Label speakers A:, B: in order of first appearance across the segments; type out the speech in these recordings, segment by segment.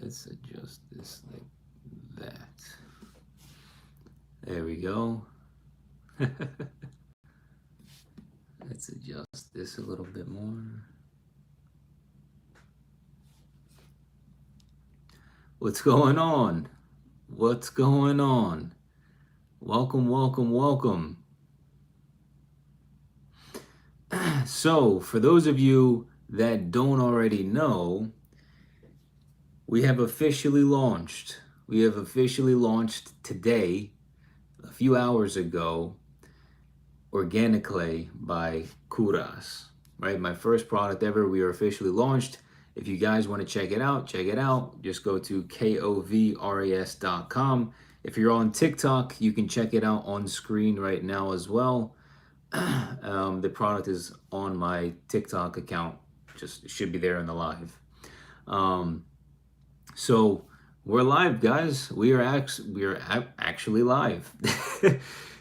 A: let's adjust this like that. There we go. Let's adjust this a little bit more. What's going on? What's going on? Welcome, welcome, welcome. So, for those of you that don't already know, we have officially launched. We have officially launched today, a few hours ago, Organiclay by Kouras. Right, my first product ever. We are officially launched. If you guys want to check it out, check it out. Just go to KOVRAS.com. If you're on TikTok, you can check it out on screen right now as well. The product is on my TikTok account. Just should be there in the live. So we're live, guys. We are actually live.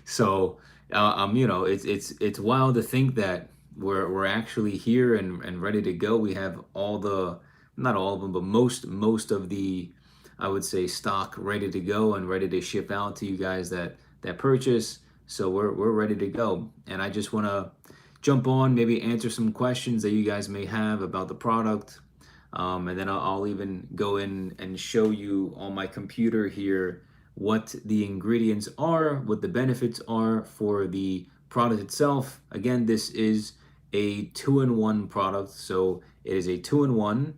A: So it's wild to think that we're actually here and ready to go. We have all the, not all of them, but most of the, I would say, stock ready to go and ready to ship out to you guys that purchase. So we're ready to go. And I just want to jump on, maybe answer some questions that you guys may have about the product. And then I'll even go in and show you on my computer here what the ingredients are, what the benefits are for the product itself. Again, this is a 2-in-1 product. So it is a 2-in-1.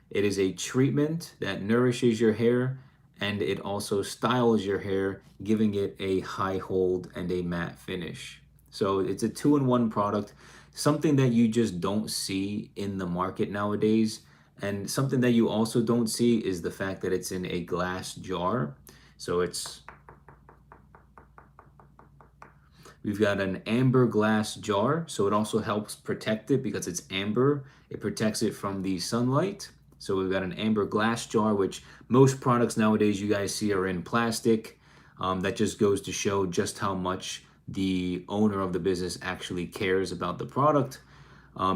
A: It is a treatment that nourishes your hair, and it also styles your hair, giving it a high hold and a matte finish. So it's a 2-in-1 product, something that you just don't see in the market nowadays. And something that you also don't see is the fact that it's in a glass jar. So we've got an amber glass jar. So it also helps protect it because it's amber. It protects it from the sunlight. So we've got an amber glass jar, which most products nowadays you guys see are in plastic. That just goes to show just how much the owner of the business actually cares about the product.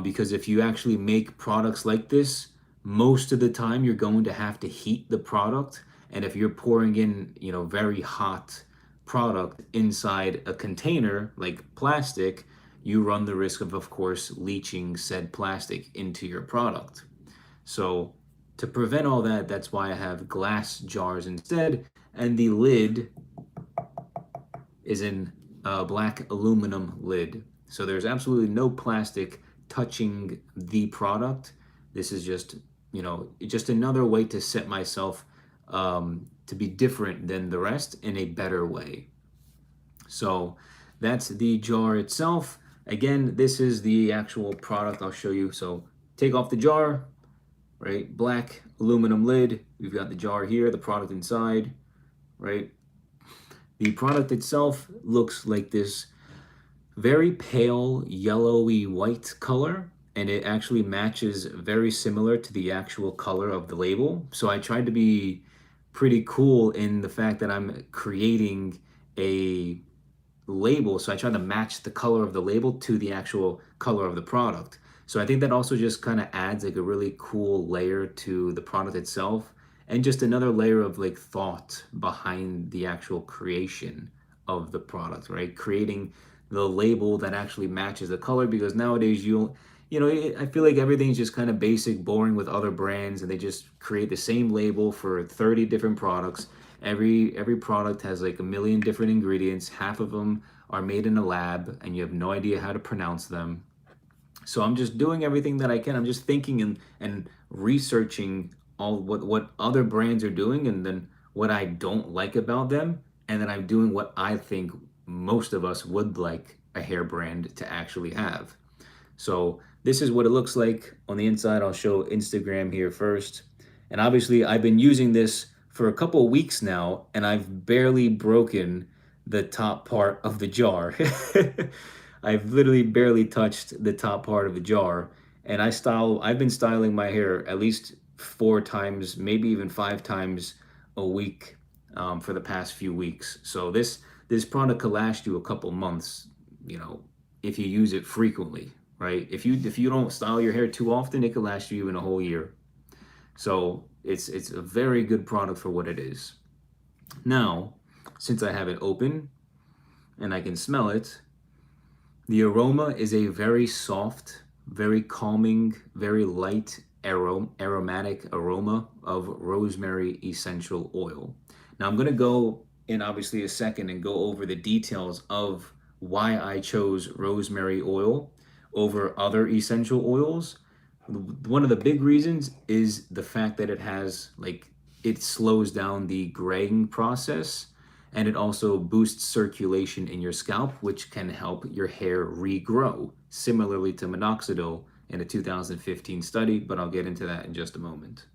A: Because if you actually make products like this, most of the time you're going to have to heat the product. And if you're pouring in, very hot product inside a container like plastic, you run the risk of course, leaching said plastic into your product. So to prevent all that, that's why I have glass jars instead. And the lid is in a black aluminum lid. So there's absolutely no plastic touching the product. This is just another way to set myself to be different than the rest in a better way. So that's the jar itself. Again, this is the actual product. I'll show you. So take off the jar, right? Black aluminum lid. We've got the jar here, the product inside, right? The product itself looks like this very pale yellowy white color, and it actually matches very similar to the actual color of the label. So I tried to be pretty cool in the fact that I'm creating a label. So I tried to match the color of the label to the actual color of the product. So I think that also just kind of adds like a really cool layer to the product itself, and just another layer of like thought behind the actual creation of the product, right? Creating the label that actually matches the color, because nowadays I feel like everything's just kind of basic, boring with other brands, and they just create the same label for 30 different products. Every product has like a million different ingredients. Half of them are made in a lab, and you have no idea how to pronounce them. So I'm just doing everything that I can. I'm just thinking and researching all what other brands are doing, and then what I don't like about them, and then I'm doing what I think most of us would like a hair brand to actually have. So this is what it looks like on the inside. I'll show Instagram here first. And obviously I've been using this for a couple of weeks now, and I've barely broken the top part of the jar. I've literally barely touched the top part of the jar. And I've been styling my hair at least 4 times, maybe even 5 times a week for the past few weeks. So this product could last you a couple months, if you use it frequently, right? If you don't style your hair too often, it could last you even a whole year. So it's a very good product for what it is. Now, since I have it open and I can smell it, the aroma is a very soft, very calming, very light aromatic aroma of rosemary essential oil. Now I'm going to go in obviously a second and go over the details of why I chose rosemary oil over other essential oils. One of the big reasons is the fact that it slows down the graying process, and it also boosts circulation in your scalp, which can help your hair regrow, similarly to minoxidil in a 2015 study, but I'll get into that in just a moment.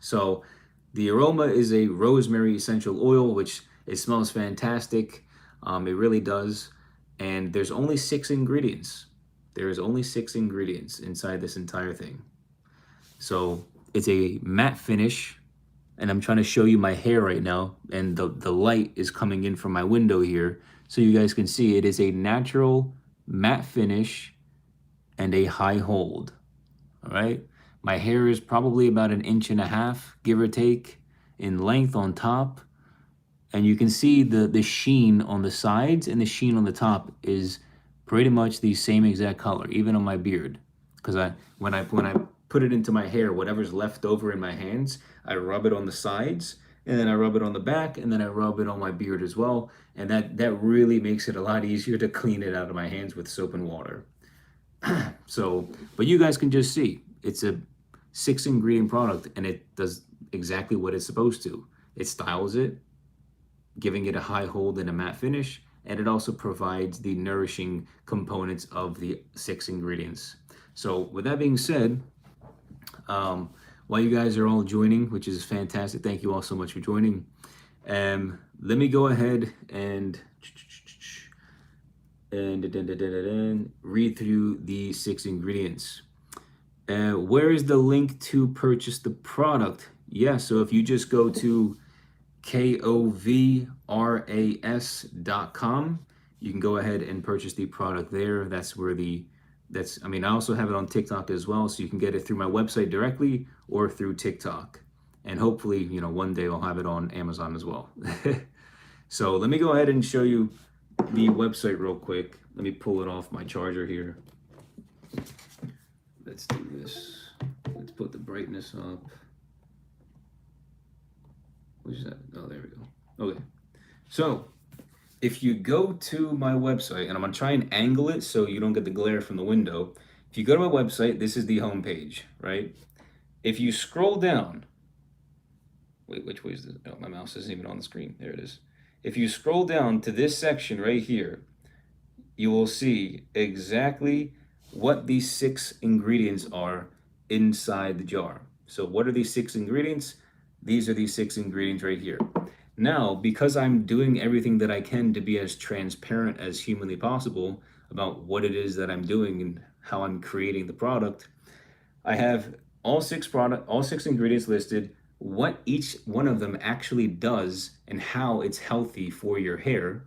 A: So the aroma is a rosemary essential oil, which it smells fantastic. It really does. And there's only 6 ingredients. There is only 6 ingredients inside this entire thing. So it's a matte finish, and I'm trying to show you my hair right now, and the light is coming in from my window here, so you guys can see it is a natural matte finish and a high hold. All right, my hair is probably about 1.5 inches, give or take, in length on top, and you can see the sheen on the sides, and the sheen on the top is pretty much the same exact color, even on my beard. Because when I put it into my hair, whatever's left over in my hands, I rub it on the sides, and then I rub it on the back, and then I rub it on my beard as well, and that really makes it a lot easier to clean it out of my hands with soap and water. So, but you guys can just see it's a 6 ingredient product, and it does exactly what it's supposed to. It styles it, giving it a high hold and a matte finish, and it also provides the nourishing components of the 6 ingredients. So with that being said, while you guys are all joining, which is fantastic, thank you all so much for joining. Let me go ahead and read through the 6 ingredients. Where is the link to purchase the product? Yeah, so if you just go to KOVRAS.com, you can go ahead and purchase the product there. That's where I also have it on TikTok as well, so you can get it through my website directly or through TikTok. And hopefully, one day I'll have it on Amazon as well. So let me go ahead and show you the website real quick. Let me pull it off my charger here. Let's do this. Let's put the brightness up. Which is that? Oh, there we go. Okay. So if you go to my website, and I'm going to try and angle it so you don't get the glare from the window. If you go to my website, this is the home page, right? If you scroll down, wait, which way is this? Oh, my mouse isn't even on the screen. There it is. If you scroll down to this section right here, you will see exactly what these 6 ingredients are inside the jar. So what are these 6 ingredients? These are these 6 ingredients right here. Now, because I'm doing everything that I can to be as transparent as humanly possible about what it is that I'm doing and how I'm creating the product, I have all 6 ingredients listed, what each one of them actually does and how it's healthy for your hair.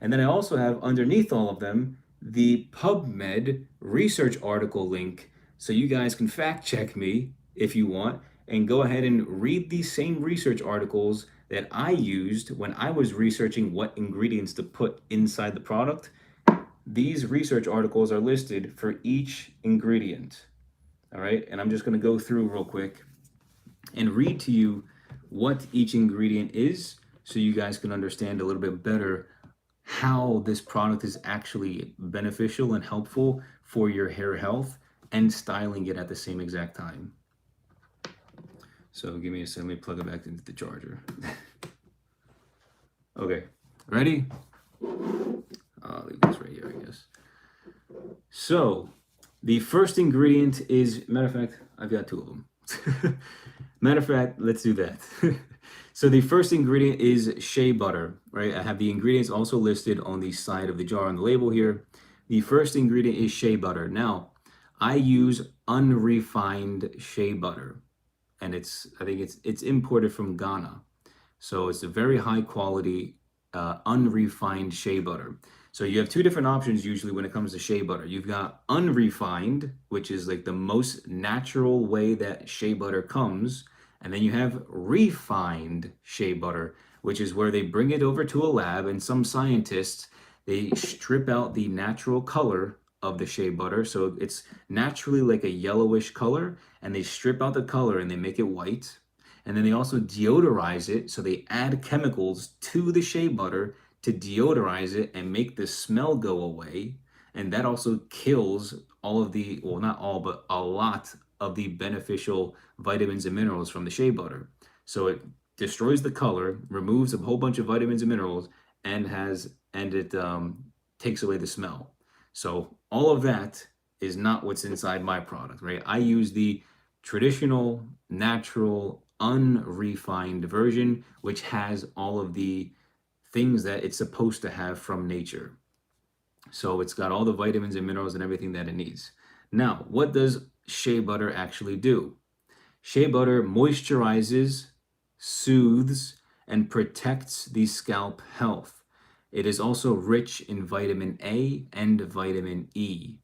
A: And then I also have underneath all of them the PubMed research article link, so you guys can fact check me if you want and go ahead and read these same research articles that I used when I was researching what ingredients to put inside the product. These research articles are listed for each ingredient. All right, and I'm just going to go through real quick and read to you what each ingredient is so you guys can understand a little bit better how this product is actually beneficial and helpful for your hair health and styling it at the same exact time. So give me a second, let me plug it back into the charger. Okay, ready? I'll leave this right here, I guess. So the first ingredient is, matter of fact, I've got 2 of them. Matter of fact, let's do that. So the first ingredient is shea butter, right? I have the ingredients also listed on the side of the jar on the label here. The first ingredient is shea butter. Now, I use unrefined shea butter, and I think it's imported from Ghana. So it's a very high quality, unrefined shea butter. So you have two different options usually when it comes to shea butter. You've got unrefined, which is like the most natural way that shea butter comes. And then you have refined shea butter, which is where they bring it over to a lab and some scientists, they strip out the natural color of the shea butter. So it's naturally like a yellowish color, and they strip out the color and they make it white. And then they also deodorize it. So they add chemicals to the shea butter to deodorize it and make the smell go away. And that also kills all of the, well, not all, but a lot of the beneficial vitamins and minerals from the shea butter. So it destroys the color, removes a whole bunch of vitamins and minerals, and it takes away the smell. So all of that is not what's inside my product, right? I use the traditional, natural, unrefined version, which has all of the things that it's supposed to have from nature. So it's got all the vitamins and minerals and everything that it needs. Now, what does shea butter actually do? Shea butter moisturizes, soothes, and protects the scalp health. It is also rich in vitamin A and vitamin E.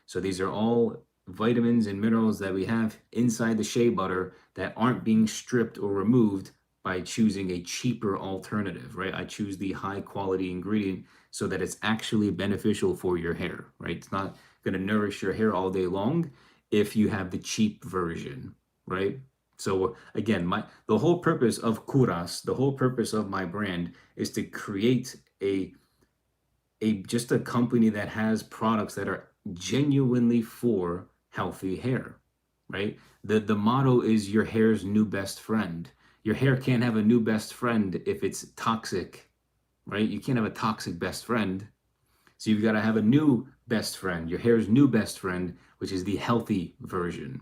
A: So these are all vitamins and minerals that we have inside the shea butter that aren't being stripped or removed by choosing a cheaper alternative, right? I choose the high quality ingredient so that it's actually beneficial for your hair, right? It's not going to nourish your hair all day long if you have the cheap version, right? So again, the whole purpose of Kouras, the whole purpose of my brand is to create a just a company that has products that are genuinely for healthy hair, right? The motto is your hair's new best friend. Your hair can't have a new best friend if it's toxic, right? You can't have a toxic best friend. So you've got to have a new best friend, your hair's new best friend, which is the healthy version.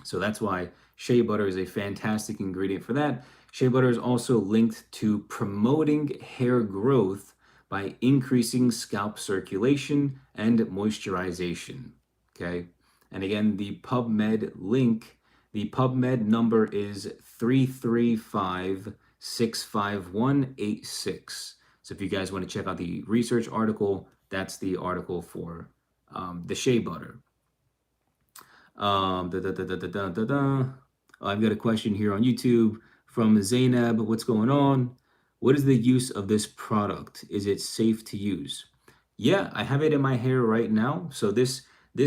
A: So that's why shea butter is a fantastic ingredient for that. Shea butter is also linked to promoting hair growth by increasing scalp circulation and moisturization. Okay. And again, the PubMed link, the PubMed number is 335-65186. So if you guys want to check out the research article, that's the article for the shea butter. I've got a question here on YouTube from Zainab. What's going on? What is the use of this product? Is it safe to use? Yeah, I have it in my hair right now. So this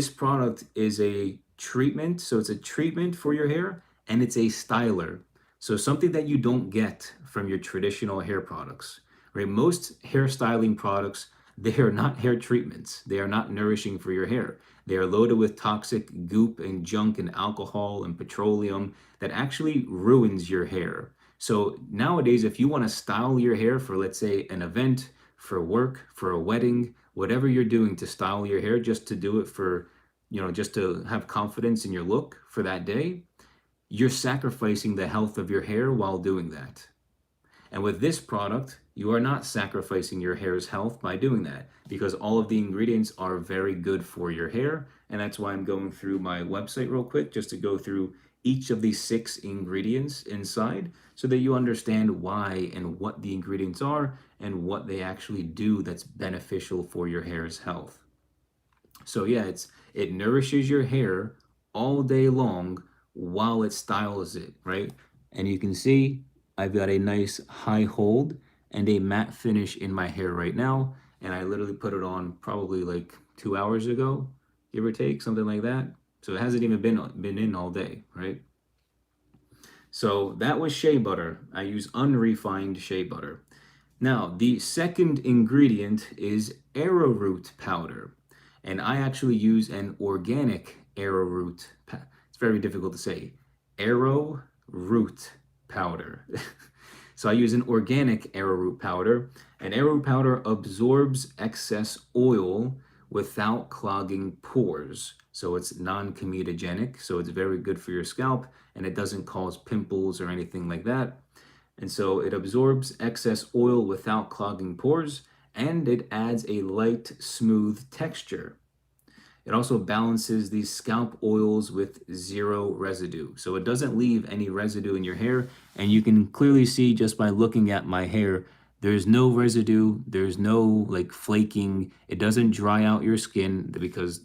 A: product is a treatment. So it's a treatment for your hair, and it's a styler. So something that you don't get from your traditional hair products, right? Most hair styling products, they are not hair treatments. They are not nourishing for your hair. They are loaded with toxic goop and junk and alcohol and petroleum that actually ruins your hair. So nowadays, if you want to style your hair for, let's say, an event, for work, for a wedding, whatever you're doing to style your hair, just to do it for, just to have confidence in your look for that day, you're sacrificing the health of your hair while doing that. And with this product, you are not sacrificing your hair's health by doing that, because all of the ingredients are very good for your hair. And that's why I'm going through my website real quick, just to go through each of these 6 ingredients inside so that you understand why and what the ingredients are and what they actually do that's beneficial for your hair's health. So yeah, it nourishes your hair all day long while it styles it, right? And you can see I've got a nice high hold and a matte finish in my hair right now. And I literally put it on probably like 2 hours ago, give or take, something like that. So it hasn't even been in all day, right? So that was shea butter. I use unrefined shea butter. Now, the second ingredient is arrowroot powder. And I actually use an organic arrowroot. It's very difficult to say. Arrowroot powder. So I use an organic arrowroot powder. And arrowroot powder absorbs excess oil without clogging pores. So it's non-comedogenic, so it's very good for your scalp, and it doesn't cause pimples or anything like that. And so it absorbs excess oil without clogging pores, and it adds a light, smooth texture. It also balances these scalp oils with zero residue. So it doesn't leave any residue in your hair. And you can clearly see just by looking at my hair There's no residue, there's no like flaking. It doesn't dry out your skin because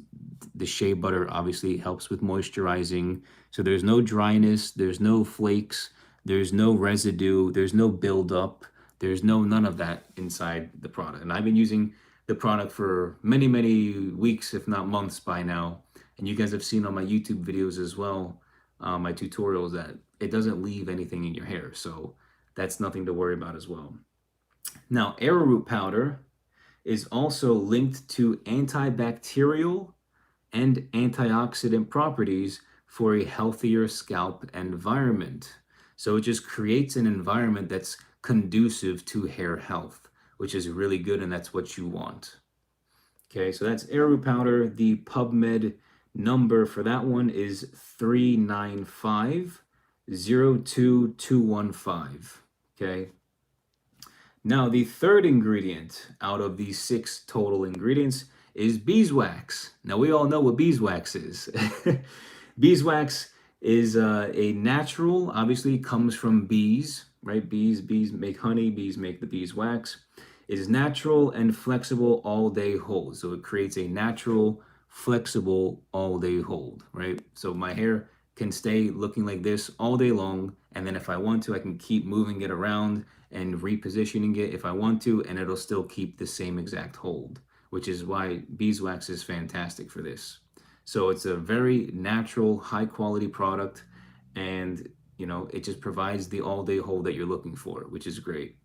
A: the shea butter obviously helps with moisturizing. So there's no dryness, there's no flakes, there's no residue, there's no buildup, there's no none of that inside the product. And I've been using the product for many, many weeks, if not months by now. And you guys have seen on my YouTube videos as well, my tutorials, that it doesn't leave anything in your hair. So that's nothing to worry about as well. Now, arrowroot powder is also linked to antibacterial and antioxidant properties for a healthier scalp environment. So it just creates an environment that's conducive to hair health, which is really good, and that's what you want. Okay, so that's arrowroot powder. The PubMed number for that one is 395-02215. Okay. Now, the third ingredient out of these 6 total ingredients is beeswax. Now, we all know what beeswax is. Beeswax is a natural, obviously comes from bees, right? Bees make honey, bees make the beeswax. It is natural and flexible all-day hold. So it creates a natural, flexible all-day hold, right? So my hair can stay looking like this all day long, and then if I want to, I can keep moving it around and repositioning it if I want to, and it'll still keep the same exact hold, which is why beeswax is fantastic for this. So it's a very natural, high quality product, and it just provides the all-day hold that you're looking for, which is great.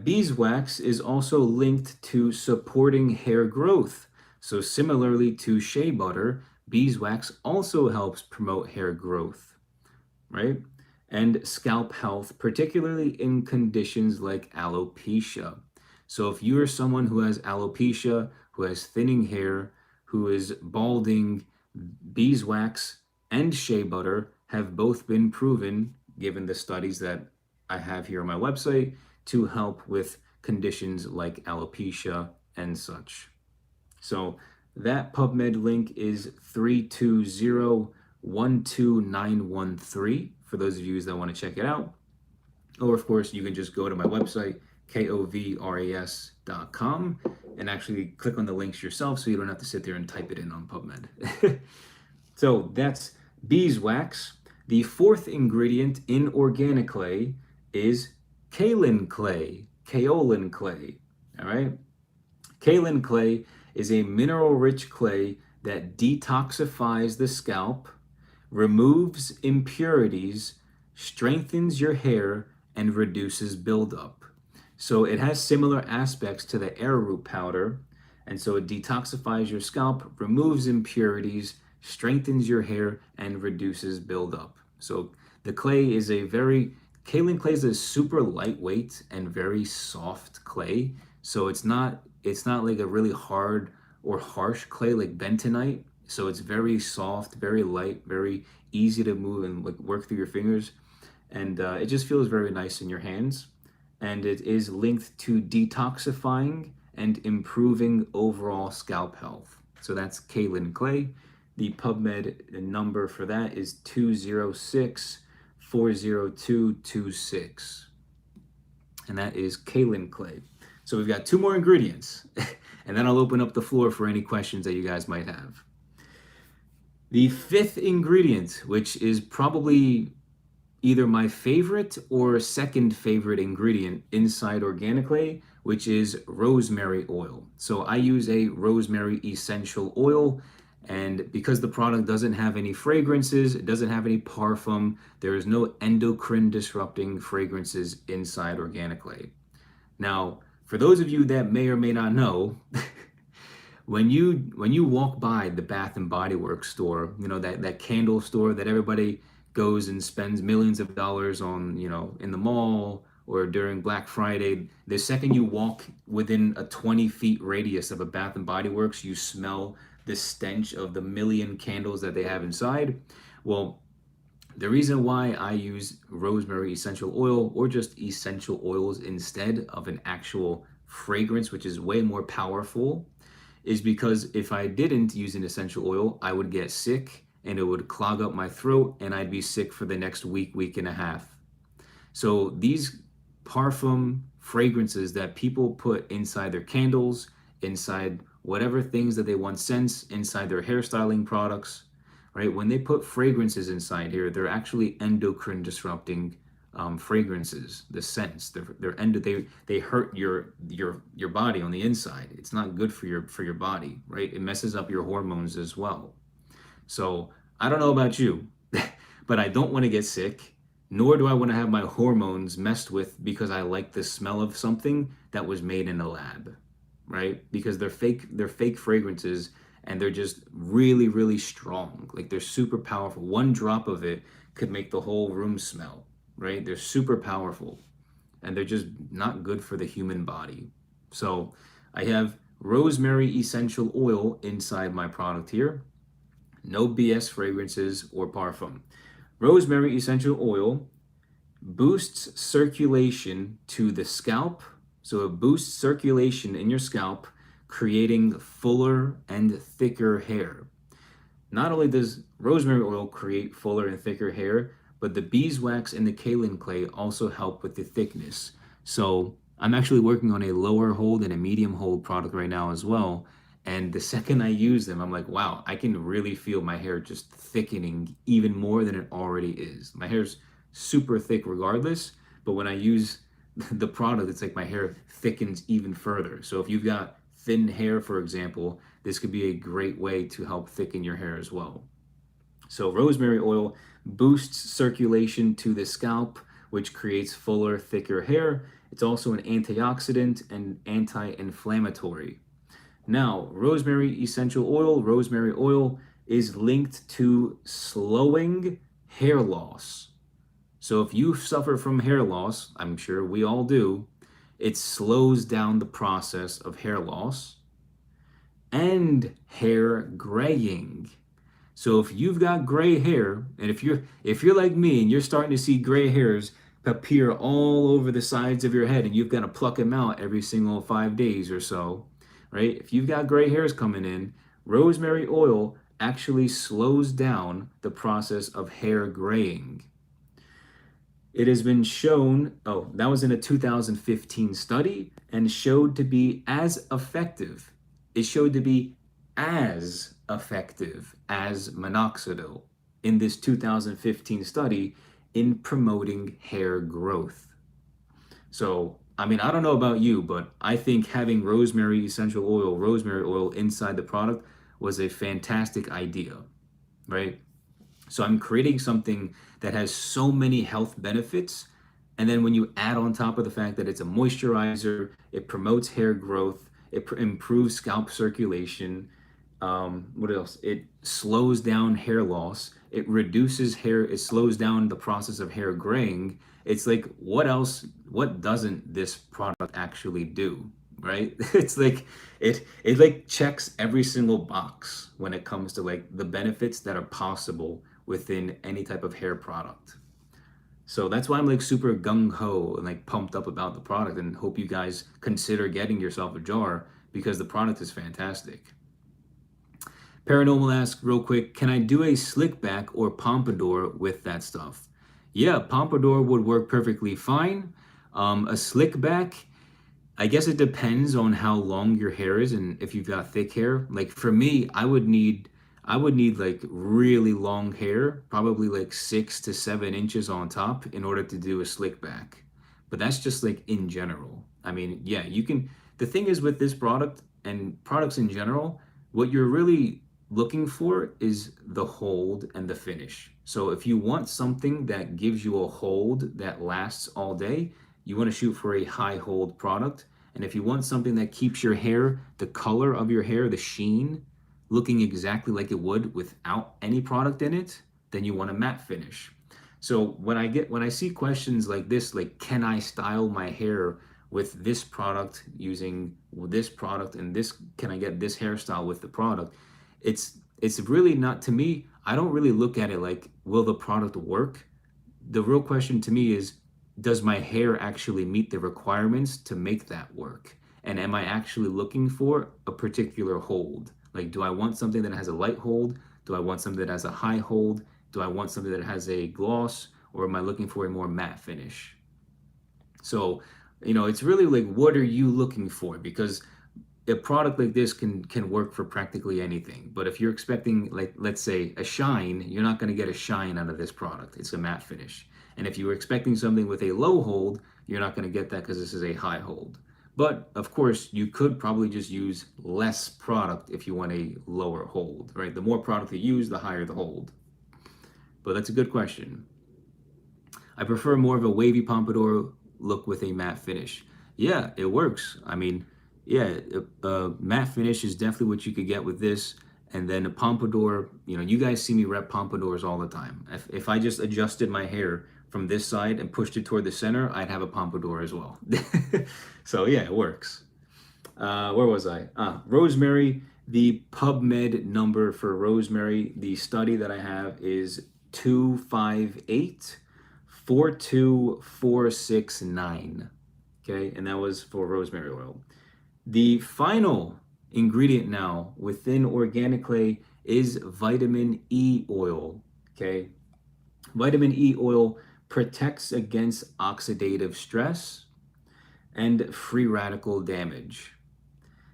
A: Beeswax is also linked to supporting hair growth. So similarly to shea butter, beeswax also helps promote hair growth, right? And scalp health, particularly in conditions like alopecia. So if you're someone who has alopecia, who has thinning hair, who is balding, beeswax and shea butter have both been proven, given the studies that I have here on my website, to help with conditions like alopecia and such. So that PubMed link is 320-12913 for those of you that want to check it out. Or, of course, you can just go to my website, KOVRAS.com, and actually click on the links yourself so you don't have to sit there and type it in on PubMed. So that's beeswax. The fourth ingredient in Organiclay is kaolin clay. Kaolin clay. All right. Kaolin clay is a mineral-rich clay that detoxifies the scalp, removes impurities, strengthens your hair, and reduces buildup. So it has similar aspects to the arrowroot powder, and so it detoxifies your scalp, removes impurities, strengthens your hair, and reduces buildup. So the clay is kaolin clay is a super lightweight and very soft clay. So it's not like a really hard or harsh clay like bentonite. So it's very soft, very light, very easy to move and like work through your fingers, and it just feels very nice in your hands. And it is linked to detoxifying and improving overall scalp health. So that's kaolin clay. The PubMed number for that is 206-40226. And that is kaolin clay. So we've got 2 more ingredients, and then I'll open up the floor for any questions that you guys might have. The 5th ingredient, which is probably either my favorite or second favorite ingredient inside Organiclay, which is rosemary oil. So I use a rosemary essential oil, and because the product doesn't have any fragrances, it doesn't have any parfum, there is no endocrine disrupting fragrances inside Organiclay. Now, for those of you that may or may not know, when you walk by the Bath and Body Works store, that candle store that everybody goes and spends millions of dollars on, in the mall or during Black Friday, the second you walk within a 20 feet radius of a Bath and Body Works, you smell the stench of the million candles that they have inside. Well, the reason why I use rosemary essential oil or just essential oils instead of an actual fragrance, which is way more powerful, is because if I didn't use an essential oil, I would get sick and it would clog up my throat and I'd be sick for the next week and a half. So these parfum, fragrances that people put inside their candles, inside whatever things that they want scents, inside their hairstyling products, right? When they put fragrances inside here, they're actually endocrine disrupting fragrances, the scents. They hurt your body on the inside. It's not good for your body, right? It messes up your hormones as well. So I don't know about you, but I don't want to get sick, nor do I want to have my hormones messed with because I like the smell of something that was made in a lab, right? Because they're fake fragrances and they're just really, really strong. Like they're super powerful. One drop of it could make the whole room smell, right? They're super powerful and they're just not good for the human body. So I have rosemary essential oil inside my product here. No BS fragrances or parfum. Rosemary essential oil boosts circulation to the scalp. So it boosts circulation in your scalp, creating fuller and thicker hair. Not only does rosemary oil create fuller and thicker hair, but the beeswax and the kaolin clay also help with the thickness. So I'm actually working on a lower hold and a medium hold product right now as well. And the second I use them, I'm like, wow, I can really feel my hair just thickening even more than it already is. My hair's super thick regardless, but when I use the product, it's like my hair thickens even further. So if you've got thin hair, for example, this could be a great way to help thicken your hair as well. So rosemary oil boosts circulation to the scalp, which creates fuller, thicker hair. It's also an antioxidant and anti-inflammatory. Now, rosemary oil is linked to slowing hair loss. So if you suffer from hair loss, I'm sure we all do, it slows down the process of hair loss and hair graying. So if you've got gray hair, and if you're like me and you're starting to see gray hairs appear all over the sides of your head and you've got to pluck them out every single 5 days or so, right? If you've got gray hairs coming in, rosemary oil actually slows down the process of hair graying. It has been shown, that was in a 2015 study, and showed to be as effective. It showed to be as effective as minoxidil in this 2015 study in promoting hair growth. So, I mean, I don't know about you, but I think having rosemary oil inside the product was a fantastic idea, right? So I'm creating something that has so many health benefits. And then when you add on top of the fact that it's a moisturizer, it promotes hair growth, it improves scalp circulation. What else? It slows down hair loss. It slows down the process of hair graying. It's like, what doesn't this product actually do? Right? It's like it like checks every single box when it comes to like the benefits that are possible within any type of hair product. So that's why I'm like super gung-ho and like pumped up about the product, and hope you guys consider getting yourself a jar because the product is fantastic. Paranormal asks real quick, can I do a slick back or pompadour with that stuff? Yeah, pompadour would work perfectly fine. A slick back, I guess it depends on how long your hair is and if you've got thick hair. Like for me, I would need like really long hair, probably like 6 to 7 inches on top in order to do a slick back. But that's just like in general. I mean, yeah, you can. The thing is with this product and products in general, what you're really looking for is the hold and the finish. So if you want something that gives you a hold that lasts all day, you want to shoot for a high hold product. And if you want something that keeps your hair, the color of your hair, the sheen, looking exactly like it would without any product in it, then you want a matte finish. So when I see questions like this, like can I style my hair with this product using this product and this, can I get this hairstyle with the product? It's really not, to me, I don't really look at it like, will the product work? The real question to me is, does my hair actually meet the requirements to make that work? And am I actually looking for a particular hold? Like, do I want something that has a light hold? Do I want something that has a high hold? Do I want something that has a gloss? Or am I looking for a more matte finish? So, it's really like, what are you looking for? Because a product like this can work for practically anything. But if you're expecting, like, let's say a shine, you're not going to get a shine out of this product. It's a matte finish. And if you were expecting something with a low hold, you're not going to get that because this is a high hold. But of course, you could probably just use less product if you want a lower hold, right? The more product you use, the higher the hold. But that's a good question. I prefer more of a wavy pompadour look with a matte finish. Yeah, it works. I mean, yeah, matte finish is definitely what you could get with this. And then a pompadour, you guys see me rep pompadours all the time. If I just adjusted my hair from this side and pushed it toward the center, I'd have a pompadour as well. So yeah, it works. Where was I? Rosemary. The PubMed number for rosemary, the study that I have is 258-42469. Okay, and that was for rosemary oil. The final ingredient now within Organiclay is vitamin E oil. Okay, vitamin E oil protects against oxidative stress and free radical damage,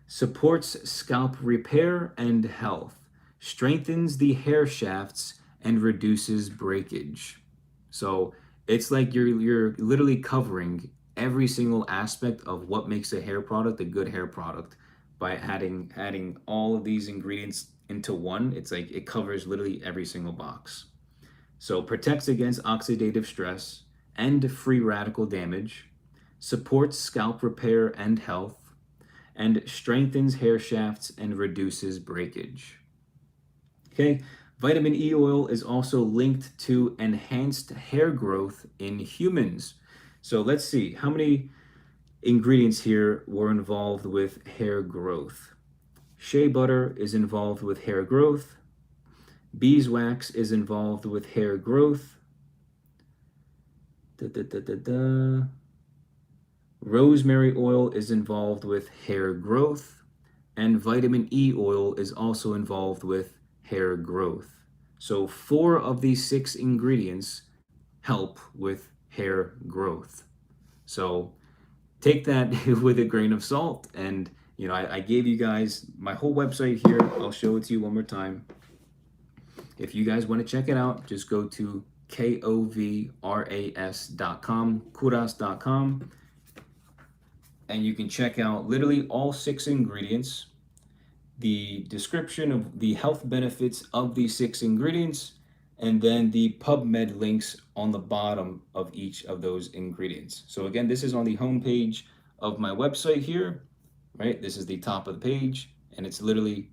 A: supports scalp repair and health, strengthens the hair shafts, and reduces breakage. So it's like you're literally covering every single aspect of what makes a hair product a good hair product by adding all of these ingredients into one. It's like it covers literally every single box. So protects against oxidative stress and free radical damage, supports scalp repair and health, and strengthens hair shafts and reduces breakage. Okay, vitamin E oil is also linked to enhanced hair growth in humans. So let's see how many ingredients here were involved with hair growth. Shea butter is involved with hair growth. Beeswax is involved with hair growth. Rosemary oil is involved with hair growth. And vitamin E oil is also involved with hair growth. So 4 of these 6 ingredients help with hair growth. So take that with a grain of salt. And I gave you guys my whole website here. I'll show it to you one more time. If you guys want to check it out, just go to KOVRAS.com, Kouras.com, and you can check out literally all 6 ingredients, the description of the health benefits of these 6 ingredients, and then the PubMed links on the bottom of each of those ingredients. So again, this is on the homepage of my website here, right? This is the top of the page, and it's literally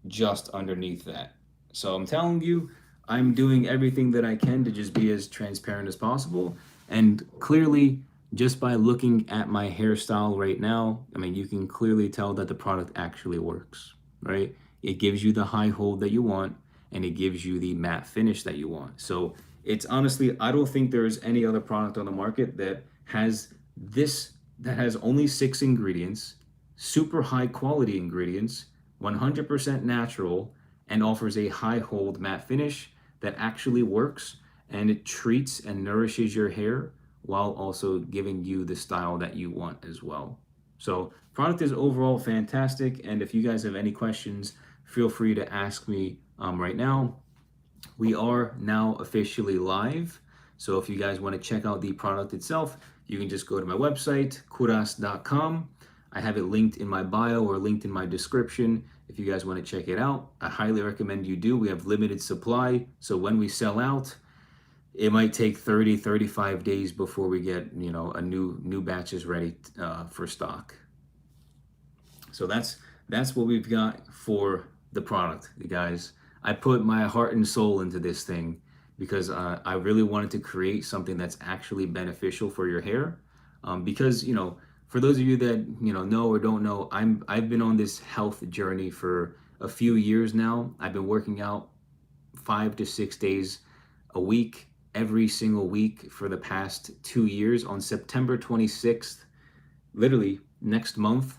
A: just underneath that. So I'm telling you, I'm doing everything that I can to just be as transparent as possible. And clearly, just by looking at my hairstyle right now, I mean, you can clearly tell that the product actually works, right? It gives you the high hold that you want, and it gives you the matte finish that you want. So it's honestly, I don't think there's any other product on the market that has this, that has only 6 ingredients, super high quality ingredients, 100% natural, and offers a high hold matte finish that actually works, and it treats and nourishes your hair while also giving you the style that you want as well. So product is overall fantastic, and if you guys have any questions, feel free to ask me right now. We are now officially live, so if you guys want to check out the product itself, you can just go to my website, Kouras.com. I have it linked in my bio or linked in my description. If you guys want to check it out, I highly recommend you do. We have limited supply, so when we sell out, it might take 30-35 days before we get a new batches ready for stock. So that's what we've got for the product, you guys. I put my heart and soul into this thing because I really wanted to create something that's actually beneficial for your hair. Because for those of you that know or don't know, I've been on this health journey for a few years now. I've been working out 5 to 6 days a week, every single week for the past 2 years. On September 26th, literally next month,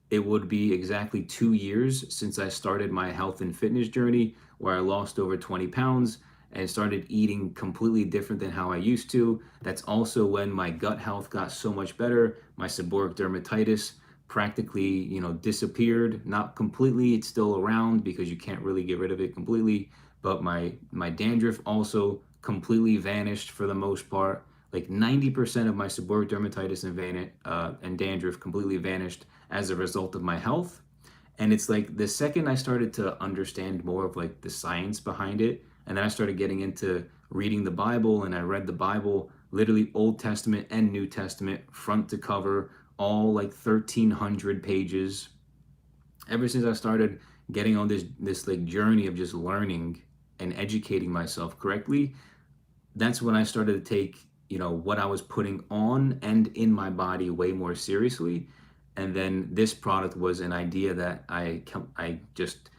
A: it would be exactly 2 years since I started my health and fitness journey, where I lost over 20 pounds and started eating completely different than how I used to. That's also when my gut health got so much better. My seborrheic dermatitis practically, disappeared. Not completely, it's still around because you can't really get rid of it completely, but my dandruff also completely vanished for the most part. Like 90% of my seborrheic dermatitis and dandruff completely vanished as a result of my health. And it's like the second I started to understand more of like the science behind it, and then I started getting into reading the Bible, and I read the Bible, literally Old Testament and New Testament, front to cover, all like 1,300 pages. Ever since I started getting on this like journey of just learning and educating myself correctly, that's when I started to take, what I was putting on and in my body way more seriously. And then this product was an idea that I just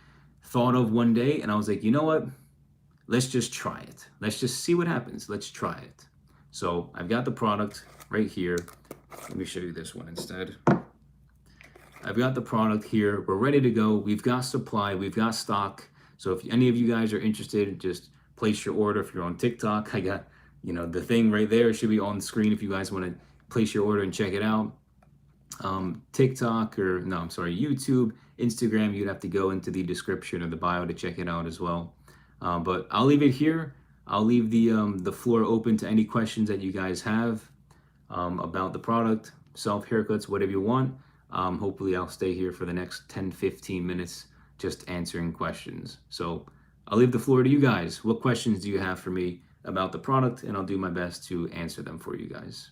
A: thought of one day, and I was like, you know what? Let's just try it. Let's just see what happens. Let's try it. So I've got the product right here. Let me show you this one instead. I've got the product here. We're ready to go. We've got supply. We've got stock. So if any of you guys are interested, just place your order. If you're on TikTok, I got, the thing right there. It should be on the screen if you guys want to place your order and check it out. TikTok YouTube, Instagram, you'd have to go into the description or the bio to check it out as well. But I'll leave it here. I'll leave the floor open to any questions that you guys have about the product, self haircuts, whatever you want. Hopefully I'll stay here for the next 10-15 minutes just answering questions. So I'll leave the floor to you guys. What questions do you have for me about the product? And I'll do my best to answer them for you guys.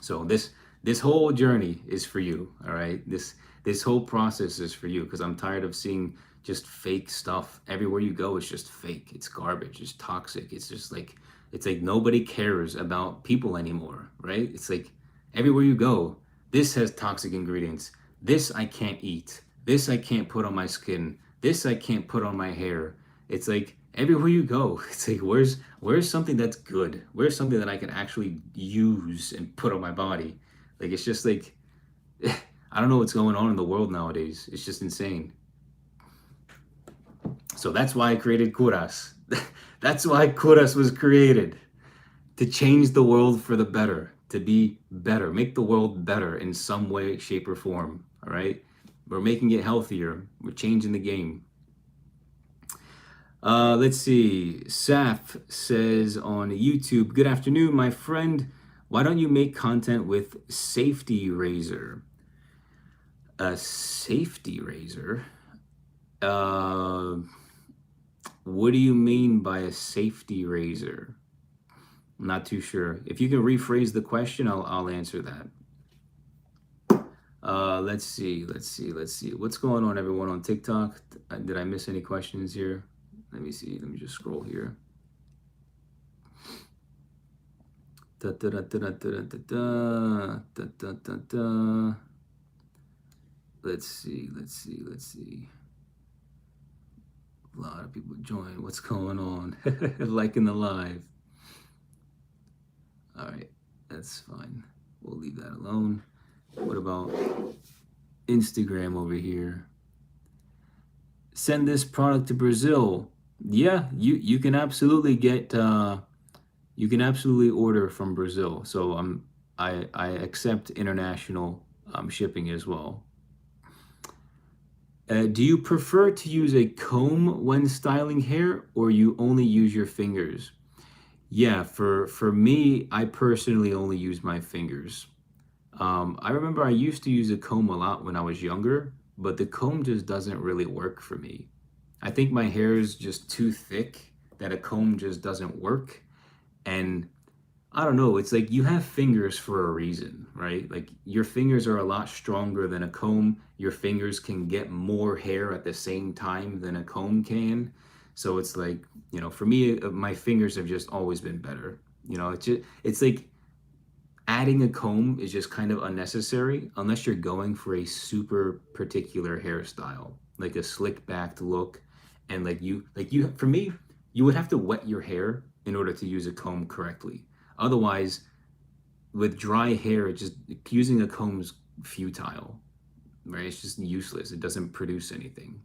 A: So this whole journey is for you, all right? This whole process is for you, because I'm tired of seeing just fake stuff. Everywhere you go, it's just fake. It's garbage. It's toxic. It's just like, it's like nobody cares about people anymore, right? It's like everywhere you go, this has toxic ingredients. This I can't eat. This I can't put on my skin. This I can't put on my hair. It's like everywhere you go, it's like, where's something that's good? Where's something that I can actually use and put on my body? Like, it's just like, I don't know what's going on in the world nowadays. It's just insane. So that's why I created Kouras. That's why Kouras was created. To change the world for the better. To be better. Make the world better in some way, shape, or form. All right? We're making it healthier. We're changing the game. Let's see. Saf says on YouTube, good afternoon, my friend. Why don't you make content with safety razor? A safety razor? What do you mean by a safety razor? I'm not too sure. If you can rephrase the question, I'll answer that. Let's see. What's going on, everyone, on TikTok? Did I miss any questions here? Let me see. Let me just scroll here. Let's see. A lot of people join. What's going on? Liking the live. All right, that's fine. We'll leave that alone. What about Instagram over here? Send this product to Brazil. Yeah, you can absolutely get you can absolutely order from Brazil. So I accept international shipping as well. Do you prefer to use a comb when styling hair, or you only use your fingers? Yeah, for me, I personally only use my fingers. I remember I used to use a comb a lot when I was younger, but the comb just doesn't really work for me. I think my hair is just too thick that a comb just doesn't work. And I don't know, it's like you have fingers for a reason, right? Like your fingers are a lot stronger than a comb. Your fingers can get more hair at the same time than a comb can. So it's like, for me, my fingers have just always been better. It's like adding a comb is just kind of unnecessary unless you're going for a super particular hairstyle, like a slick backed look. And for me, you would have to wet your hair in order to use a comb correctly. Otherwise, with dry hair, using a comb is futile, right? It's just useless. It doesn't produce anything.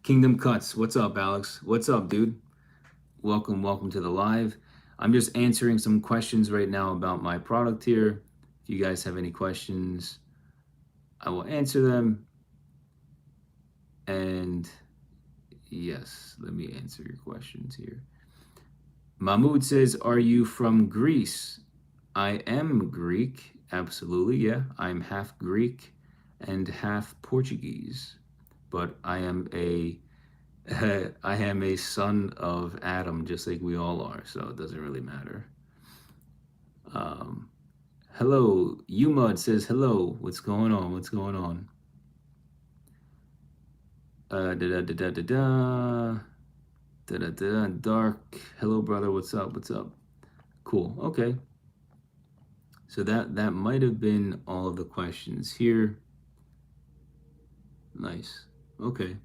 A: Kingdom Cuts, what's up, Alex? What's up, dude? welcome to the live. I'm just answering some questions right now about my product here. If you guys have any questions, I will answer them. And yes, let me answer your questions here. Mahmoud says, "Are you from Greece?" I am Greek, absolutely, yeah. I'm half Greek and half Portuguese, but I am a I am a son of Adam, just like we all are, so it doesn't really matter. Um, Hello, Umud says hello. What's going on? What's going on? Da da da da da da da da da. Dark. Hello, brother. What's up? What's up? Cool. Okay. So that might have been all of the questions here. Nice. Okay.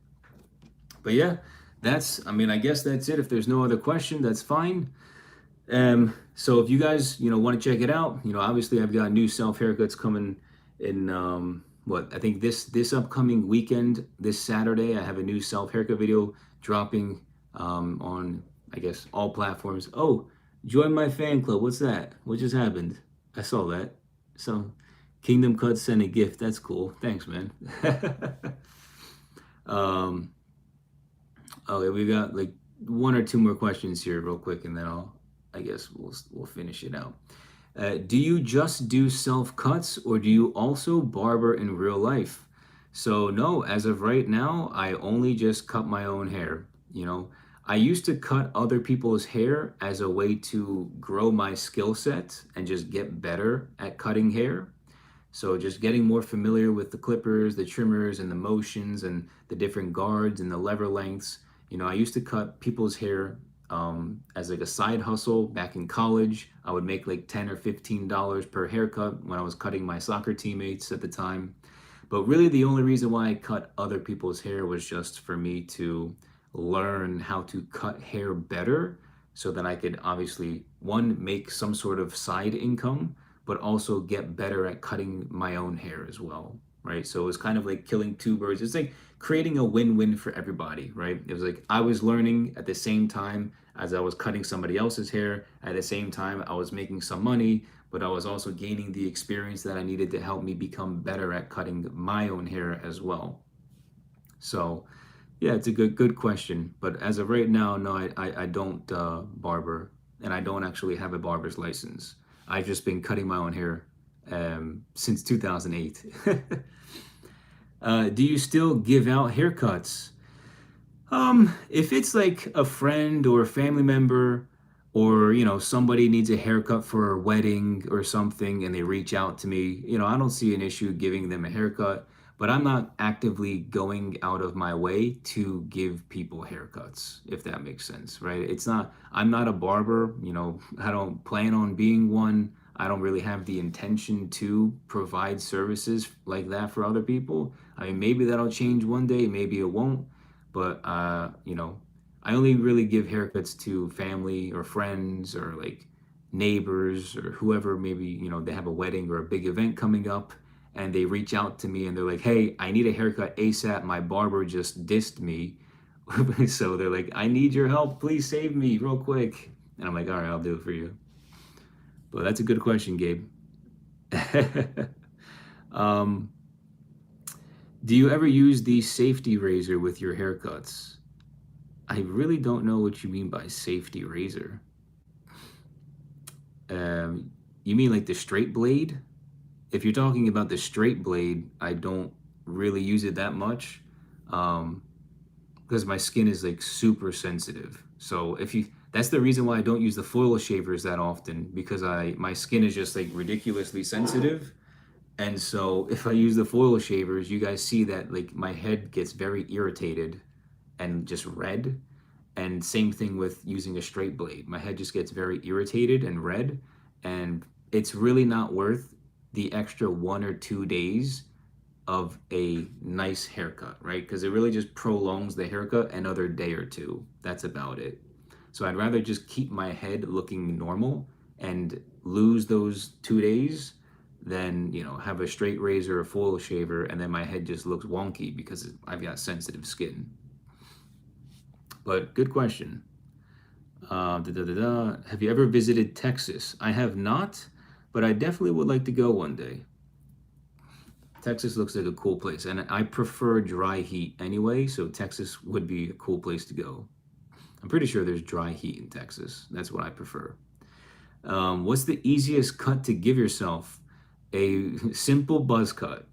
A: But yeah, that's. I mean, I guess that's it. If there's no other question, that's fine. So if you guys, want to check it out, obviously I've got new self haircuts coming in. What I think this upcoming weekend, this Saturday, I have a new self haircut video dropping on, I guess, all platforms. Oh, join my fan club. What's that? What just happened? I saw that. So, Kingdom Cuts sent a gift. That's cool. Thanks, man. um, okay, we got like one or two more questions here, real quick, and then I guess we'll finish it out. Do you just do self cuts or do you also barber in real life? So no, as of right now, I only just cut my own hair. I used to cut other people's hair as a way to grow my skill set and just get better at cutting hair. So just getting more familiar with the clippers, the trimmers, and the motions and the different guards and the lever lengths. I used to cut people's hair as like a side hustle back in college. I would make like $10 or $15 per haircut when I was cutting my soccer teammates at the time. But really, the only reason why I cut other people's hair was just for me to learn how to cut hair better so that I could obviously, one, make some sort of side income, but also get better at cutting my own hair as well, right? So it was kind of like killing two birds. It's like creating a win-win for everybody, right? It was like I was learning at the same time as I was cutting somebody else's hair. At the same time, I was making some money, but I was also gaining the experience that I needed to help me become better at cutting my own hair as well. So yeah, it's a good question. But as of right now, no, I don't barber, and I don't actually have a barber's license. I've just been cutting my own hair since 2008. Do you still give out haircuts? If it's like a friend or a family member, or somebody needs a haircut for a wedding or something, and they reach out to me, I don't see an issue giving them a haircut. But I'm not actively going out of my way to give people haircuts, if that makes sense, right? I'm not a barber, I don't plan on being one. I don't really have the intention to provide services like that for other people. I mean, maybe that'll change one day, maybe it won't. But, I only really give haircuts to family or friends or like neighbors or whoever. Maybe, they have a wedding or a big event coming up and they reach out to me and they're like, "Hey, I need a haircut ASAP. My barber just dissed me." So they're like, "I need your help. Please save me real quick." And I'm like, "All right, I'll do it for you." But that's a good question, Gabe. um, do you ever use the safety razor with your haircuts? I really don't know what you mean by safety razor. You mean like the straight blade? If you're talking about the straight blade, I don't really use it that much because my skin is like super sensitive. So that's the reason why I don't use the foil shavers that often, because my skin is just like ridiculously sensitive. And so if I use the foil shavers, you guys see that like my head gets very irritated and just red. And same thing with using a straight blade. My head just gets very irritated and red, and it's really not worth the extra 1 or 2 days of a nice haircut, right? Because it really just prolongs the haircut another day or two. That's about it. So I'd rather just keep my head looking normal and lose those 2 days than, have a straight razor or foil shaver and then my head just looks wonky because I've got sensitive skin. But good question. Have you ever visited Texas? I have not, but I definitely would like to go one day. Texas looks like a cool place, and I prefer dry heat anyway, so Texas would be a cool place to go. I'm pretty sure there's dry heat in Texas. That's what I prefer. What's the easiest cut to give yourself? A simple buzz cut.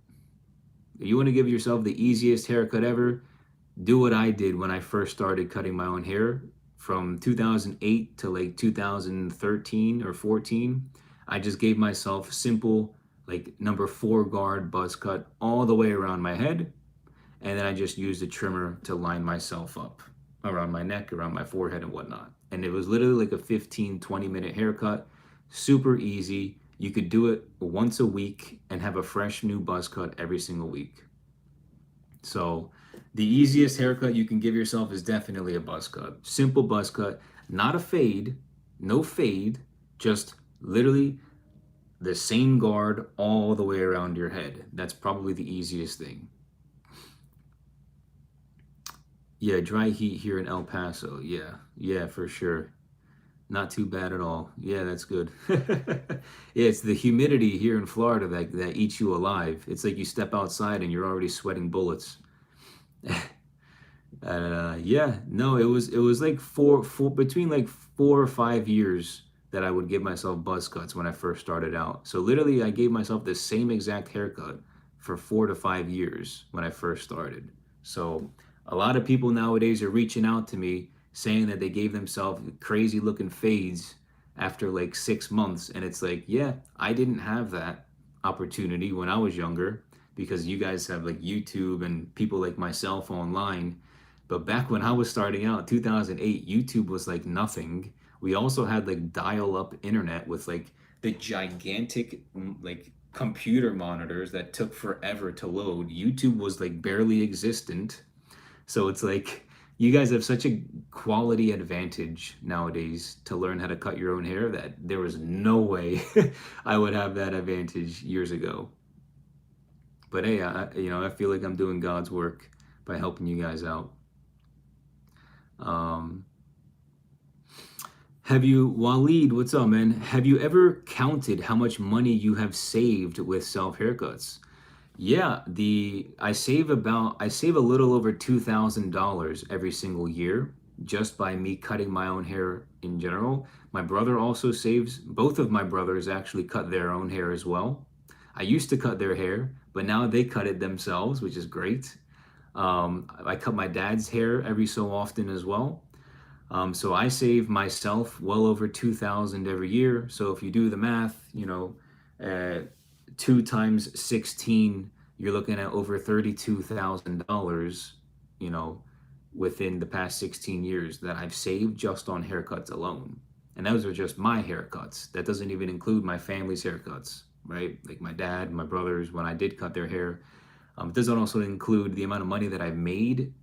A: If you want to give yourself the easiest haircut ever, do what I did when I first started cutting my own hair from 2008 to like 2013 or 14. I just gave myself simple, like number 4 guard buzz cut all the way around my head. And then I just used a trimmer to line myself up around my neck, around my forehead, and whatnot. And it was literally like a 15-20 minute haircut. Super easy. You could do it once a week and have a fresh new buzz cut every single week. So the easiest haircut you can give yourself is definitely a buzz cut. Simple buzz cut, not a fade, no fade, just literally the same guard all the way around your head. That's probably the easiest thing. Yeah, dry heat here in El Paso. Yeah, for sure. Not too bad at all. Yeah, that's good. Yeah, it's the humidity here in Florida that eats you alive. It's like you step outside and you're already sweating bullets. Yeah, no, it was like four between like 4 or 5 years that I would give myself buzz cuts when I first started out. So literally, I gave myself the same exact haircut for 4 to 5 years when I first started. So a lot of people nowadays are reaching out to me saying that they gave themselves crazy looking fades after like 6 months, and it's like, yeah, I didn't have that opportunity when I was younger because you guys have like YouTube and people like myself online. But back when I was starting out, 2008, YouTube was like nothing. We also had like dial up internet with like the gigantic like computer monitors that took forever to load. YouTube was like barely existent. So it's like you guys have such a quality advantage nowadays to learn how to cut your own hair that there was no way I would have that advantage years ago. But hey, I feel like I'm doing God's work by helping you guys out. Um, have you, Waleed, what's up, man? Have you ever counted how much money you have saved with self haircuts? Yeah, the I save a little over $2,000 every single year just by me cutting my own hair in general. My brother also saves. Both of my brothers actually cut their own hair as well. I used to cut their hair, but now they cut it themselves, which is great. I cut my dad's hair every so often as well. So I save myself well over 2,000 every year. So if you do the math, 2 times 16, you're looking at over $32,000, you know, within the past 16 years that I've saved just on haircuts alone. And those are just my haircuts. That doesn't even include my family's haircuts, right? Like my dad, my brothers, when I did cut their hair. It doesn't also include the amount of money that I've made,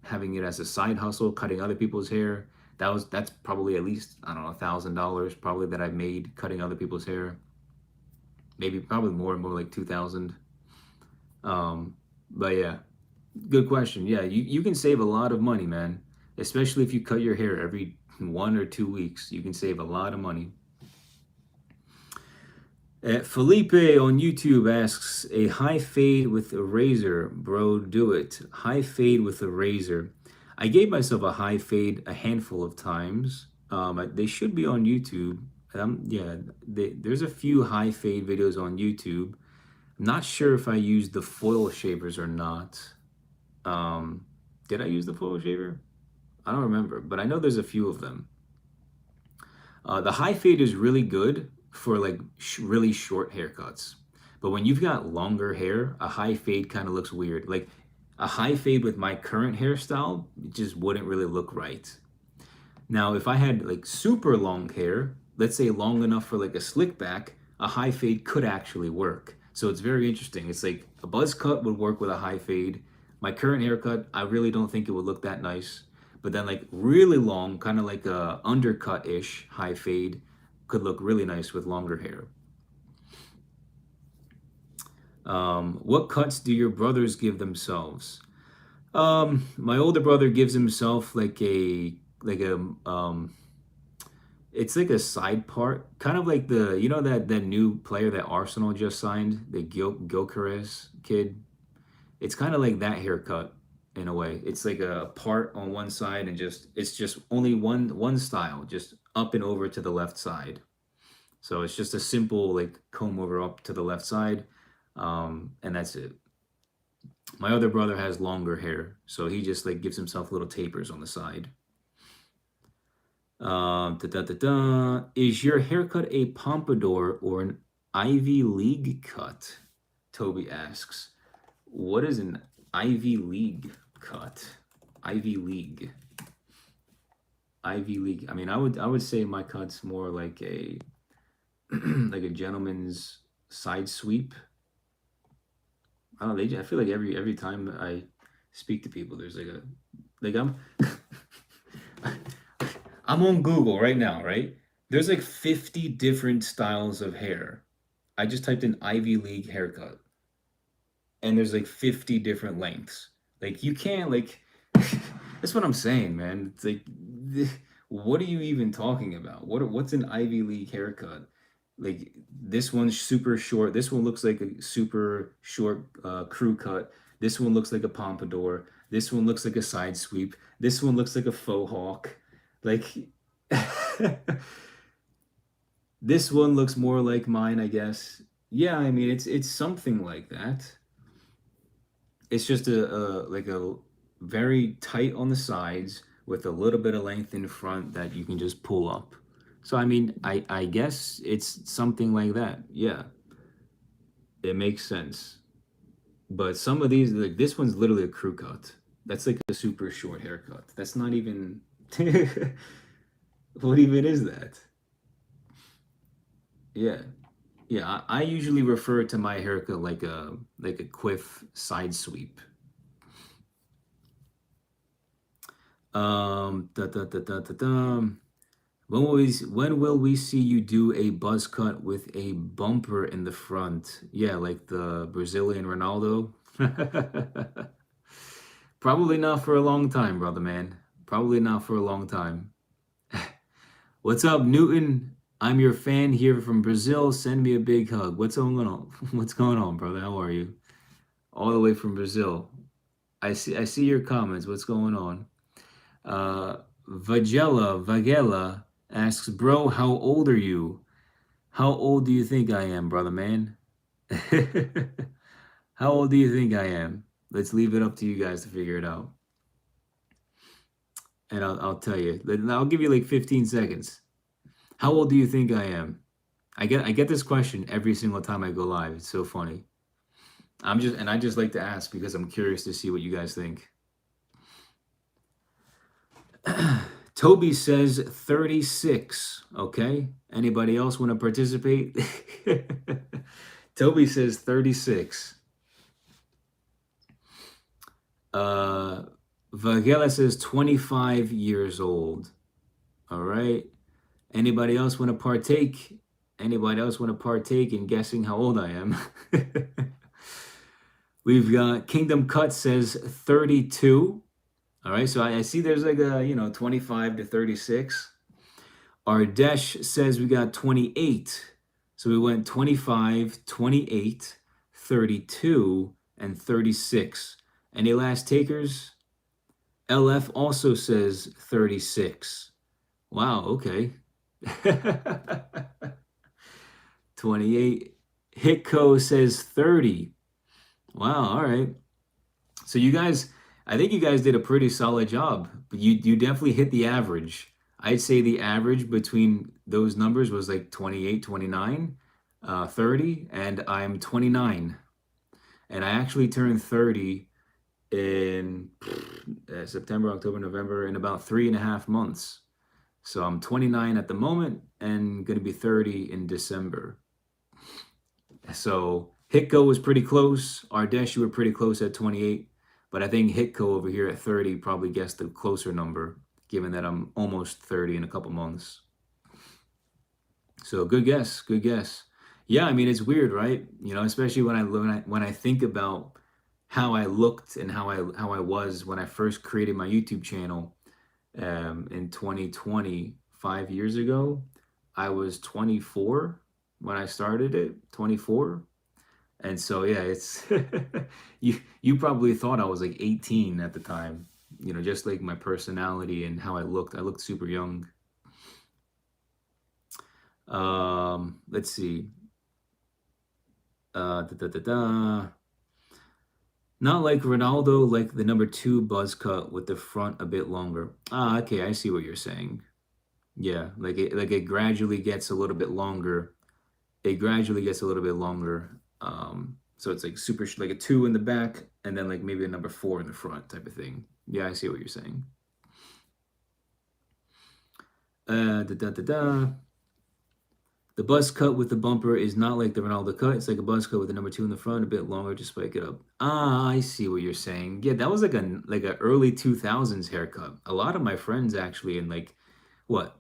A: having it as a side hustle, cutting other people's hair. That's probably at least, I don't know, $1,000 probably that I've made cutting other people's hair. Maybe probably more like 2,000. But yeah, good question. Yeah, you can save a lot of money, man. Especially if you cut your hair every 1 or 2 weeks, you can save a lot of money. Felipe on YouTube asks, a high fade with a razor, bro, do it. High fade with a razor. I gave myself a high fade a handful of times. They should be on YouTube. Yeah, there's a few high fade videos on YouTube. I'm not sure if I used the foil shavers or not. Did I use the foil shaver? I don't remember, but I know there's a few of them. The high fade is really good for like really short haircuts. But when you've got longer hair, a high fade kind of looks weird. Like a high fade with my current hairstyle just wouldn't really look right. Now, if I had like super long hair, let's say long enough for like a slick back, a high fade could actually work. So it's very interesting. It's like a buzz cut would work with a high fade. My current haircut, I really don't think it would look that nice. But then like really long, kind of like a undercut-ish high fade could look really nice with longer hair. What cuts do your brothers give themselves? My older brother gives himself like like a it's like a side part, kind of like the that new player that Arsenal just signed, the Gyökeres kid. It's kind of like that haircut in a way. It's like a part on one side and it's just only one style, just up and over to the left side. So it's just a simple like comb over up to the left side, and that's it. My other brother has longer hair, so he just like gives himself little tapers on the side. Da, da, da, da. Is your haircut a pompadour or an Ivy League cut? Toby asks. What is an Ivy League cut? Ivy League. Ivy League. I mean, I would say my cut's more like a like a gentleman's side sweep. I don't know. I feel like every time I speak to people, there's like I'm I'm on Google right now, right? There's like 50 different styles of hair. I just typed in Ivy League haircut, and there's like 50 different lengths. Like you can't like that's what I'm saying, man. It's like what are you even talking about? What's an Ivy League haircut? Like this one's super short. This one looks like a super short crew cut. This one looks like a pompadour. This one looks like a side sweep. This one looks like a faux hawk. Like this one looks more like mine, I guess. Yeah, I mean it's something like that. It's just a very tight on the sides with a little bit of length in front that you can just pull up. So I mean, I guess it's something like that. Yeah, it makes sense. But some of these, like this one's literally a crew cut. That's like a super short haircut. That's not even. What even is that? Yeah, yeah. I usually refer to my haircut like a quiff side sweep. Da, da, da, da, da, da. When will we see you do a buzz cut with a bumper in the front? Yeah, like the Brazilian Ronaldo. Probably not for a long time, brother man. Probably not for a long time. What's up, Newton? I'm your fan here from Brazil. Send me a big hug. What's going on? What's going on, brother? How are you? All the way from Brazil. I see your comments. What's going on? Vagella asks, bro, how old are you? How old do you think I am, brother man? How old do you think I am? Let's leave it up to you guys to figure it out. And I'll tell you. I'll give you like 15 seconds. How old do you think I am? I get this question every single time I go live. It's so funny. I just like to ask because I'm curious to see what you guys think. Toby says 36. Okay. Anybody else want to participate? Toby says 36. Vagela says 25 years old. All right. Anybody else want to partake? Anybody else want to partake in guessing how old I am? We've got Kingdom Cut says 32. All right, so I see there's like a 25 to 36. Ardesh says we got 28. So we went 25, 28, 32, and 36. Any last takers? LF also says 36. Wow, okay. 28. Hitco says 30. Wow, all right. So you guys, I think you guys did a pretty solid job. But you definitely hit the average. I'd say the average between those numbers was like 28, 29, 30, and I'm 29. And I actually turned 30 in September, October, November, in about 3.5 months. So I'm 29 at the moment and going to be 30 in December. So Hitco was pretty close. Ardesh, you were pretty close at 28. But I think Hitco over here at 30 probably guessed the closer number, given that I'm almost 30 in a couple months. So good guess, good guess. Yeah, I mean, it's weird, right? Especially when I think about how I looked and how I was when I first created my YouTube channel. In 2020, 5 years ago, I was 24 when I started it, 24. And so yeah, it's you probably thought I was like 18 at the time. Just like my personality and how I looked. I looked super young. Let's see. Da, da, da, da. Not like Ronaldo, like the number two buzz cut with the front a bit longer. Ah, okay, I see what you're saying. Yeah, like it gradually gets a little bit longer. It gradually gets a little bit longer. So it's like super like a two in the back, and then like maybe a number four in the front type of thing. Yeah, I see what you're saying. Da da da da. The buzz cut with the bumper is not like the Ronaldo cut. It's like a buzz cut with the number two in the front, a bit longer to spike it up. Ah, I see what you're saying. Yeah, that was like a early 2000s haircut. A lot of my friends actually in like what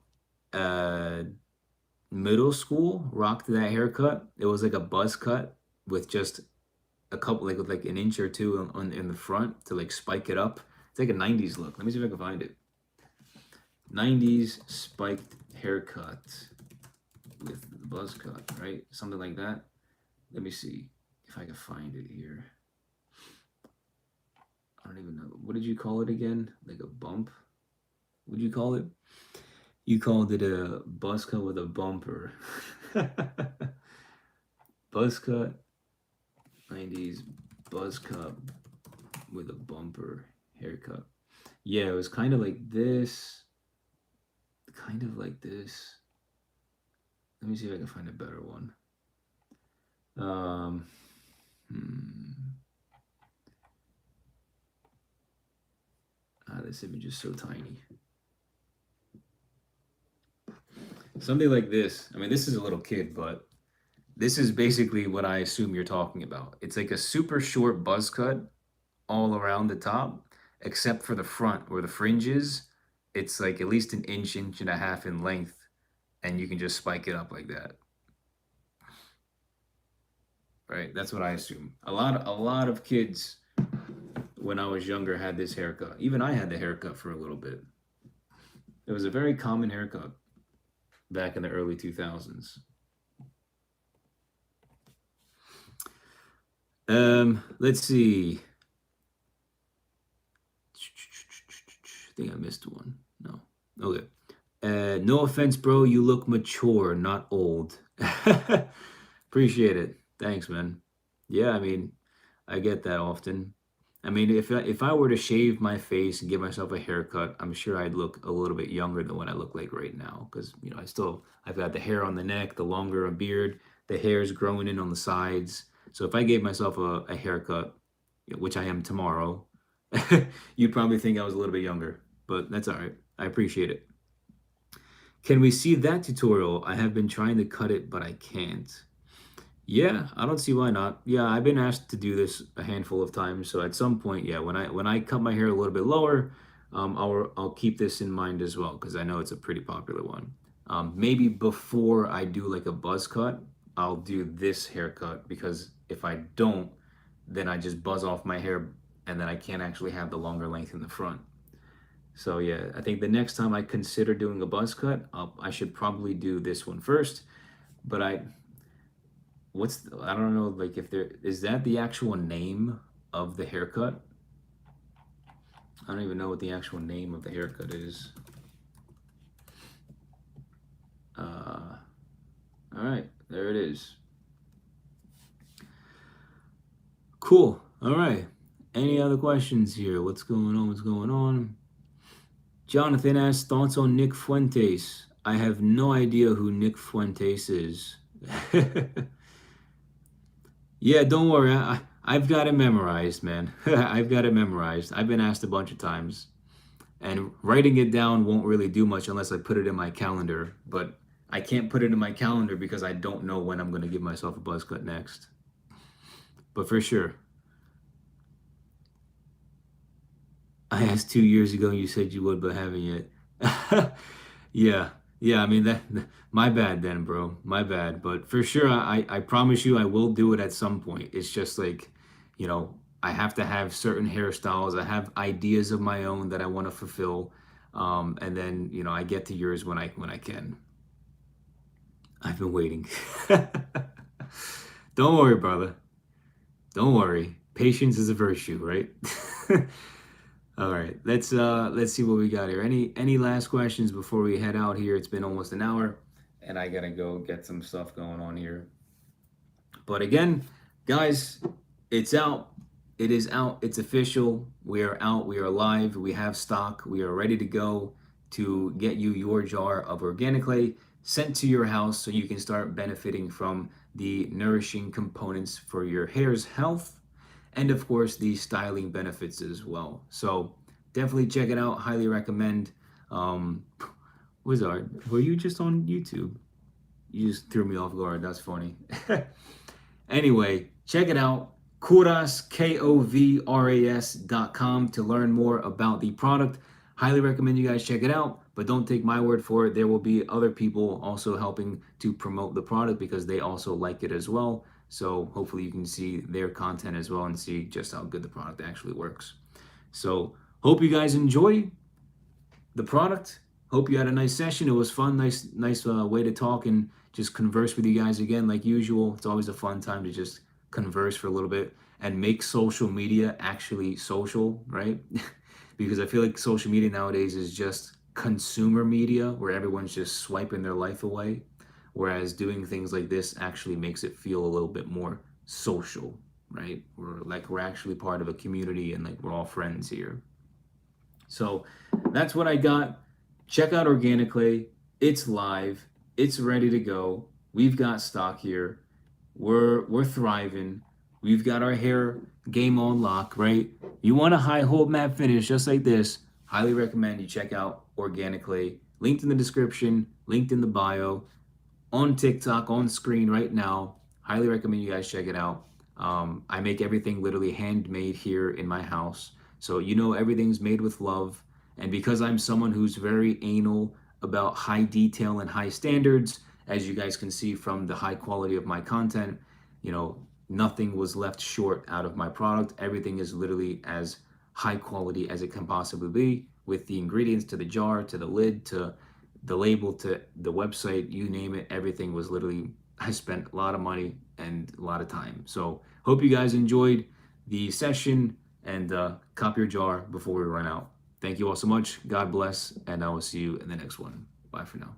A: uh middle school rocked that haircut. It was like a buzz cut with just a couple like with like an inch or two in the front to like spike it up. It's like a 90s look. Let me see if I can find it. 90s spiked haircut with the buzz cut, right? Something like that. Let me see if I can find it here. I don't even know. What did you call it again? Like a bump? What did you call it? You called it a buzz cut with a bumper. Buzz cut, 90s buzz cut with a bumper haircut. Yeah, it was kind of like this. Kind of like this. Let me see if I can find a better one. Um, this image is so tiny. Something like this. I mean, this is a little kid, but this is basically what I assume you're talking about. It's like a super short buzz cut all around the top, except for the front where the fringe is. It's like at least an inch, inch and a half in length, and you can just spike it up like that. Right? That's what I assume. A lot of kids when I was younger had this haircut. Even I had the haircut for a little bit. It was a very common haircut back in the early 2000s. Let's see. I think I missed one. No. Okay. No offense, bro. You look mature, not old. Appreciate it. Thanks, man. Yeah, I mean, I get that often. I mean, if I were to shave my face and give myself a haircut, I'm sure I'd look a little bit younger than what I look like right now. Because I've got the hair on the neck, the longer a beard, the hair's growing in on the sides. So if I gave myself a haircut, which I am tomorrow, you'd probably think I was a little bit younger. But that's all right. I appreciate it. Can we see that tutorial? I have been trying to cut it, but I can't. Yeah, I don't see why not. Yeah, I've been asked to do this a handful of times, so at some point, yeah, when I cut my hair a little bit lower, I'll keep this in mind as well because I know it's a pretty popular one. Maybe before I do like a buzz cut, I'll do this haircut because if I don't, then I just buzz off my hair and then I can't actually have the longer length in the front. So yeah, I think the next time I consider doing a buzz cut, I should probably do this one first. But I don't know, like if there is that the actual name of the haircut. I don't even know what the actual name of the haircut is. All right, there it is. Cool. All right. Any other questions here? What's going on? What's going on? Jonathan asks thoughts on Nick Fuentes. I have no idea who Nick Fuentes is. Yeah, don't worry. I've got it memorized, man. I've got it memorized. I've been asked a bunch of times. And writing it down won't really do much unless I put it in my calendar. But I can't put it in my calendar because I don't know when I'm going to give myself a buzz cut next. But for sure. I asked 2 years ago and you said you would, but haven't yet. Yeah. Yeah, I mean my bad then, bro. My bad. But for sure I promise you I will do it at some point. It's just like, I have to have certain hairstyles. I have ideas of my own that I want to fulfill. And then I get to yours when I can. I've been waiting. Don't worry, brother. Don't worry. Patience is a virtue, right? All right. Let's see what we got here. Any last questions before we head out here? It's been almost an hour and I gotta go get some stuff going on here. But again, guys, it's out. It is out. It's official. We are out. We are live. We have stock. We are ready to go to get you your jar of Organiclay sent to your house so you can start benefiting from the nourishing components for your hair's health and, of course, the styling benefits as well. So definitely check it out. Highly recommend. Wizard, were you just on YouTube? You just threw me off guard. That's funny. Anyway, check it out. KOVRAS, KOVRAS.com to learn more about the product. Highly recommend you guys check it out, but don't take my word for it. There will be other people also helping to promote the product because they also like it as well. So hopefully you can see their content as well and see just how good the product actually works. So hope you guys enjoy the product. Hope you had a nice session. It was fun. Nice way to talk and just converse with you guys again like usual. It's always a fun time to just converse for a little bit and make social media actually social, right? Because I feel like social media nowadays is just consumer media where everyone's just swiping their life away, whereas doing things like this actually makes it feel a little bit more social, right? We're actually part of a community and like we're all friends here. So that's what I got. Check out Organiclay. It's live. It's ready to go. We've got stock here. We're thriving. We've got our hair game on lock, right? You want a high hold matte finish just like this, highly recommend you check out Organiclay. Linked in the description, linked in the bio, on TikTok, on screen right now. Highly recommend you guys check it out. I make everything literally handmade here in my house. So everything's made with love. And because I'm someone who's very anal about high detail and high standards, as you guys can see from the high quality of my content, nothing was left short out of my product. Everything is literally as high quality as it can possibly be, with the ingredients to the jar, to the lid, to the label, to the website, you name it. Everything was literally, I spent a lot of money and a lot of time. So hope you guys enjoyed the session and cop your jar before we run out. Thank you all so much. God bless, and I will see you in the next one. Bye for now.